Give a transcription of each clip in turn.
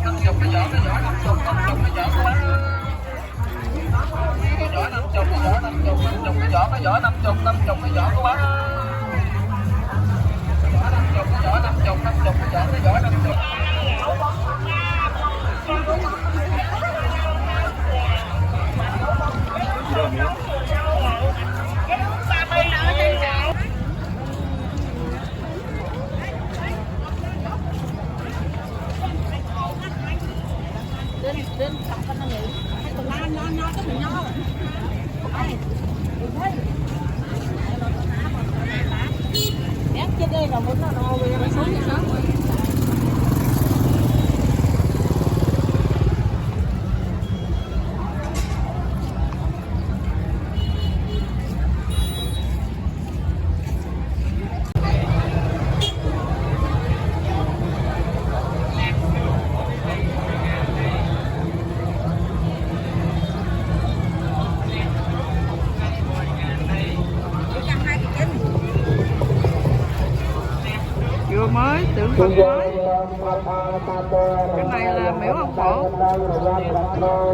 năm chục cái vỏ năm chục cái vỏ của bác cái vỏ năm chục cái vỏ năm chục cái vỏ năm chục cái vỏ của bác năm chục cái vỏ năm chục cái vỏ năm chục đến cầm con nó nghỉ hay còn nho cái mình nho đây ép trên đây là muốn nó về xuống như sao vừa mới tưởng Phật mới. Cái này là miễu ông Phổ. Đưa đi qua chùa.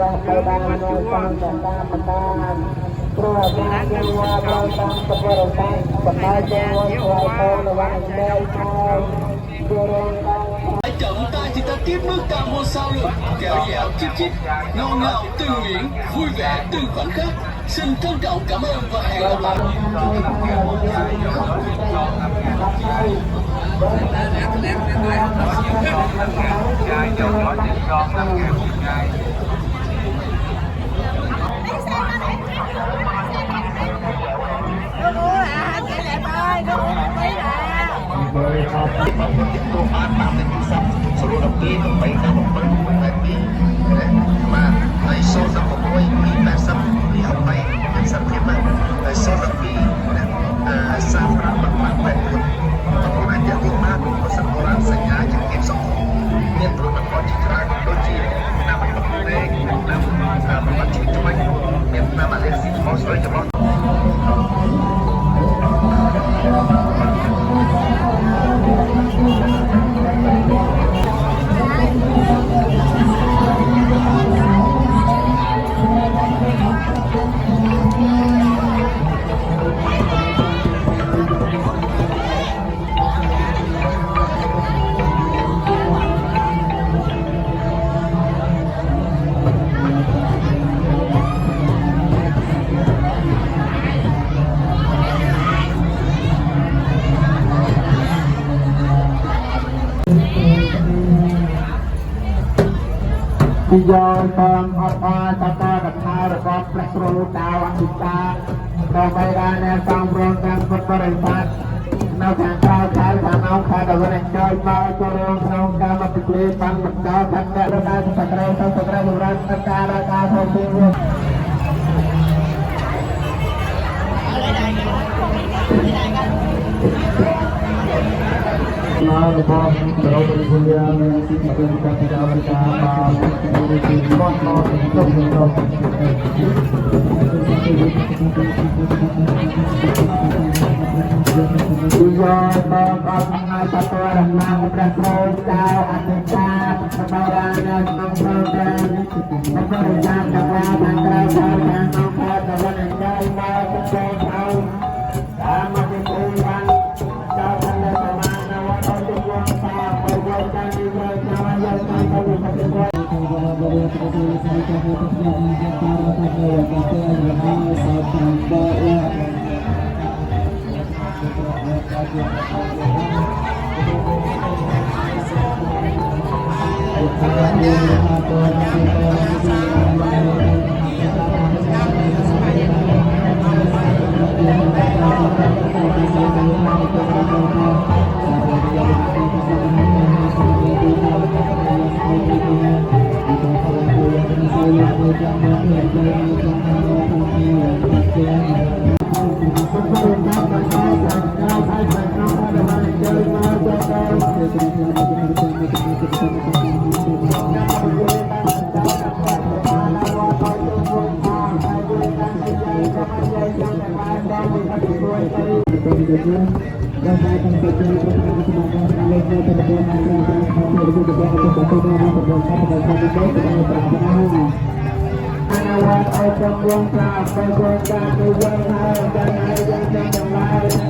Đang được Phật cầu. Này là nhà chỉ hôm qua chạy trong Phật cầu. Trọng ta thì ta tiếp bước cao vô sao lực kẹo dẻo chip chip ngon ngào từng miệng vui vẻ từng khoảnh khắc xin trân trọng cảm ơn và hẹn gặp lại. Bây giờ con ta ta đặt hai rồi con plek rồi tao ăn thịt ta còn bây giờ nè xong rồi đang vật vật hình phạt nó càng cao thái càng nóng khai đầu bên chơi bao cho rồi xong ca mà tịch lê pan mặt cao thật đẹp ra ta sạc ra rồi ra ta thôi tiên Nah, lepas terus kemudian kita tidak berkata satu orang yang berasal dari Afrika, sebarangan memperoleh pekerjaan kekuatan kerajaan yang membuat dengan jauh maupun jauh sama diberikan Anak ayam buang kau, buang kau, buang kau, dan ayam yang lain.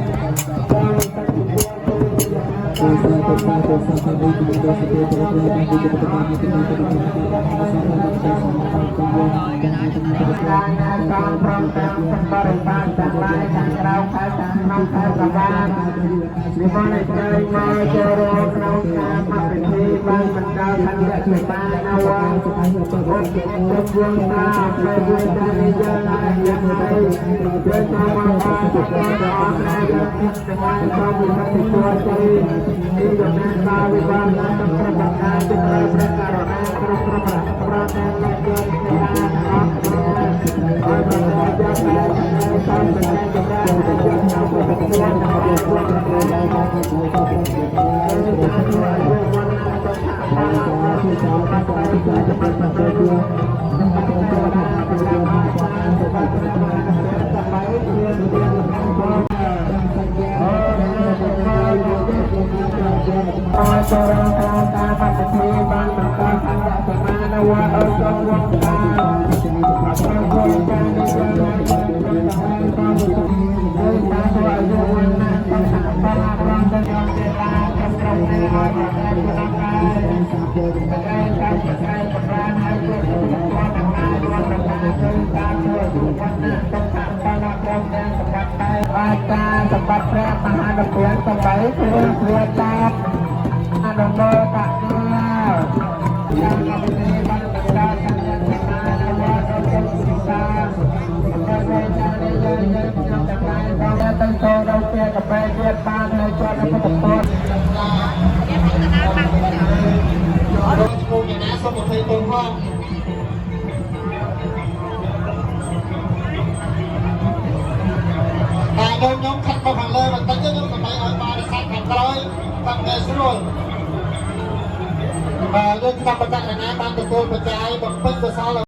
Tempat pria menghadapian kembali ke tak ada taknya yang ini tentu đầu tiênกับไปเรียนบ้านในจังหวัดพุทธมณฑลรถกูอย่างนั้นสมุทรไทยตรงห้องแต่โดนน้องขัดมาผ่านเลยมันตั้งใจน้องกับไปเอามาในสัตว์แข่งร้อยตั้งใจสู้โดยที่ทำประจักษ์นะบ้านตะโกนประจายบอกเพิ่งจะซ้อ